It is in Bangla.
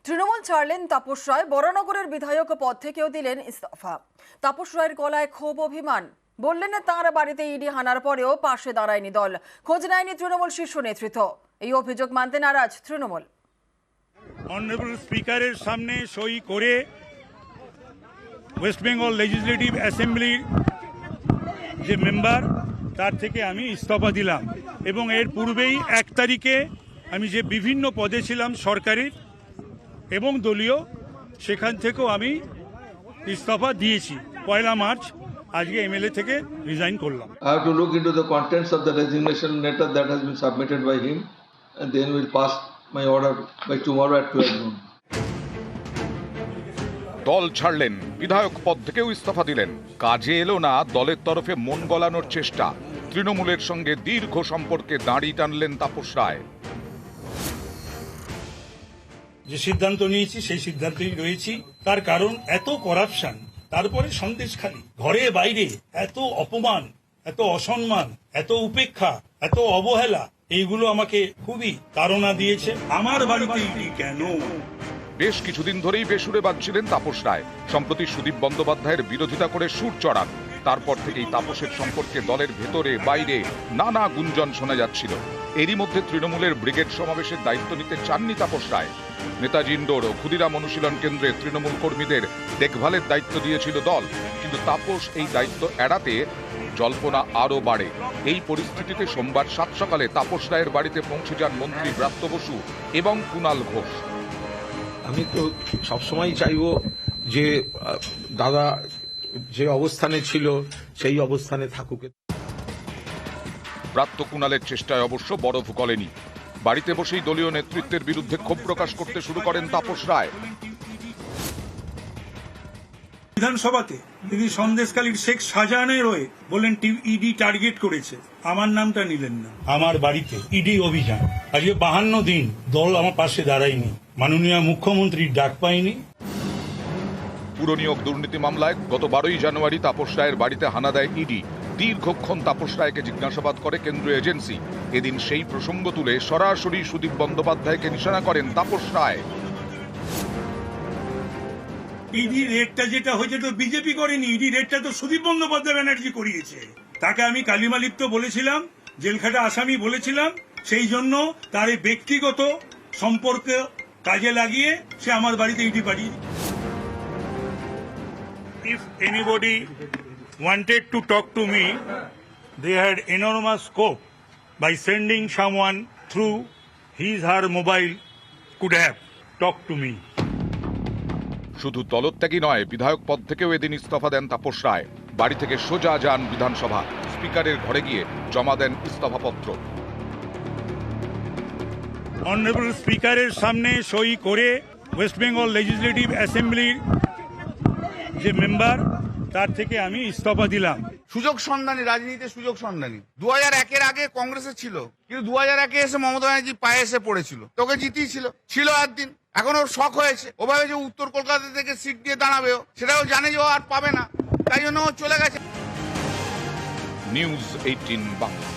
তৃণমূল ছাড়লেন তাপস রায়, বরানগরের বিধায়ক পদ থেকেও দিলেন ইস্তফা। তাপস রায়ের গলায় ক্ষোভ, অভিমান। বললেন তাঁর বাড়িতে ইডি হানার পরেও পাশে দাঁড়ায়নি দল, খোঁজ নেয়নি তৃণমূল শীর্ষ নেতৃত্ব। এই অভিযোগ মানতে নারাজ তৃণমূল। অনারেবল স্পিকারের সামনে সই করে ওয়েস্ট বেঙ্গল লেজিসলেটিভ অ্যাসেম্বলির যে মেম্বার, তার থেকে আমি ইস্তফা দিলাম। এবং এর পূর্বেই 1 তারিখে আমি যে বিভিন্ন পদে ছিলাম সরকারি এবং দলীয়, সেখান থেকেও আমি ইস্তফা দিয়েছি। 1 মার্চ আজকে এমএলএ থেকে রিজাইন করলাম। I have to look into the contents of the resignation letter that has been submitted by him, and then we'll pass my order by tomorrow at 12 noon. দল ছাড়লেন, বিধায়ক পদ থেকেও ইস্তফা দিলেন। কাজে এলো না দলের তরফে মন গলানোর চেষ্টা। তৃণমূলের সঙ্গে দীর্ঘ সম্পর্কে দাঁড়ি টানলেন তাপস রায়। যে সিদ্ধান্ত নিয়েছি সেই সিদ্ধান্তেই রয়েছি। তার কারণ এত করাপশন, তারপরে সন্দেশখালী, ঘরে বাইরে এত অপমান, এত অসম্মান, এত উপেক্ষা, এত অবহেলা, এইগুলো আমাকে খুবই তাড়না দিয়েছে। আমার বাড়িতে কেন? বেশ কিছুদিন ধরেই বেসুরে বাজছিলেন তাপস রায়। সম্প্রতি সুদীপ বন্দ্যোপাধ্যায়ের বিরোধিতা করে সুর চড়ান। তারপর থেকেই তাপসের সম্পর্কে দলের ভেতরে বাইরে নানা গুঞ্জন শোনা যাচ্ছিল। এরই মধ্যে তৃণমূলের ব্রিগেড সমাবেশের দায়িত্ব নিতে চাননি তাপস রায়। নেতাজি ইন্ডোর ও ক্ষুদিরাম অনুশীলন কেন্দ্রে তৃণমূল কর্মীদের দেখভালের দায়িত্ব দিয়েছিল দল, কিন্তু তাপস এই দায়িত্ব এড়াতে জল্পনা আরও বাড়ে। এই পরিস্থিতিতে সোমবার 7 সকালে তাপস রায়ের বাড়িতে পৌঁছে যান মন্ত্রী ব্রাত্য বসু এবং কুণাল ঘোষ। আমি তো সবসময় চাইবো যে দাদা যে অবস্থানে ছিল সেই অবস্থানে থাকুক। ব্রাত্য কুণালের চেষ্টায় অবশ্য বরফ গলেনি। বাড়িতে বসেই দলীয় নেতৃত্বের বিরুদ্ধে ক্ষোভ প্রকাশ করতে শুরু করেন তাপস রায়। বিধানসভাতে তিনি সন্দেশখালীর শেখ শাহজাহানের হয়ে বললেন ইডি টার্গেট করেছে, আমার নামটা নিলেন না। আমার বাড়িতে ইডি অভিযান, আজকে 52 দিন দল আমার পাশে দাঁড়ায়নি, মাননীয় মুখ্যমন্ত্রীর ডাক পাইনি। পুরনিয়োগ দুর্নীতি মামলায় গত 12ই জানুয়ারি তাপস রায়ের বাড়িতে হানা দেয় ইডি। দীর্ঘক্ষণ তাপস রায়কে জিজ্ঞাসাবাদ করে কেন্দ্রীয় এজেন্সি। এদিন সেই প্রসঙ্গ তুলে সরাসরি সুদীপ বন্দ্যোপাধ্যায়কে নিশানা করেন তাপস রায়। ইডি রেডটা যেটা হয়েছে তো বিজেপি করেনি, ইডি রেডটা তো সুদীপ বন্দ্যোপাধ্যায় ব্যানার্জি করিয়েছে। তাকে আমি কালিমালিপ্ত বলেছিলাম, জেলখাটা আসামি বলেছিলাম, সেই জন্য তার ব্যক্তিগত সম্পর্ক কাজে লাগিয়ে সে আমার বাড়িতে ইডি পাঠিয়ে। If anybody wanted to talk to me, they had enormous scope by sending someone through her mobile could have talked to me. শুধু দলত্যাগী নয়, বিধায়ক পদ থেকেও এদিন ইস্তফা দেন তাপস রায়। বাড়ি থেকে সোজা যান বিধানসভা, স্পিকারের ঘরে গিয়ে জমা দেন ইস্তফাপত্র। অনারেবল স্পিকারের সামনে সই করে ওয়েস্ট বেঙ্গল লেজিসলেটিভ অ্যাসেম্বলির যে মেম্বার, তার থেকে আমি ইস্তফা দিলাম। সুযোগ সন্ধানী, রাজনীতিতে সুযোগ সন্ধানী। 2001-এর আগে কংগ্রেসে ছিল, কিন্তু 2001-এ এসে মমতা ব্যানার্জি পায়ে এসে পড়েছিল, তোকে জিতিয়েছিল, ছিল একদিন। এখন ওর শখ হয়েছে, ওভাবে যে উত্তর কলকাতা থেকে সিট দিয়ে দাঁড়াবেও, সেটাও জানে যে ও আর পাবে না, তাই জন্য ও চলে গেছে। নিউজ 18 বাংলা।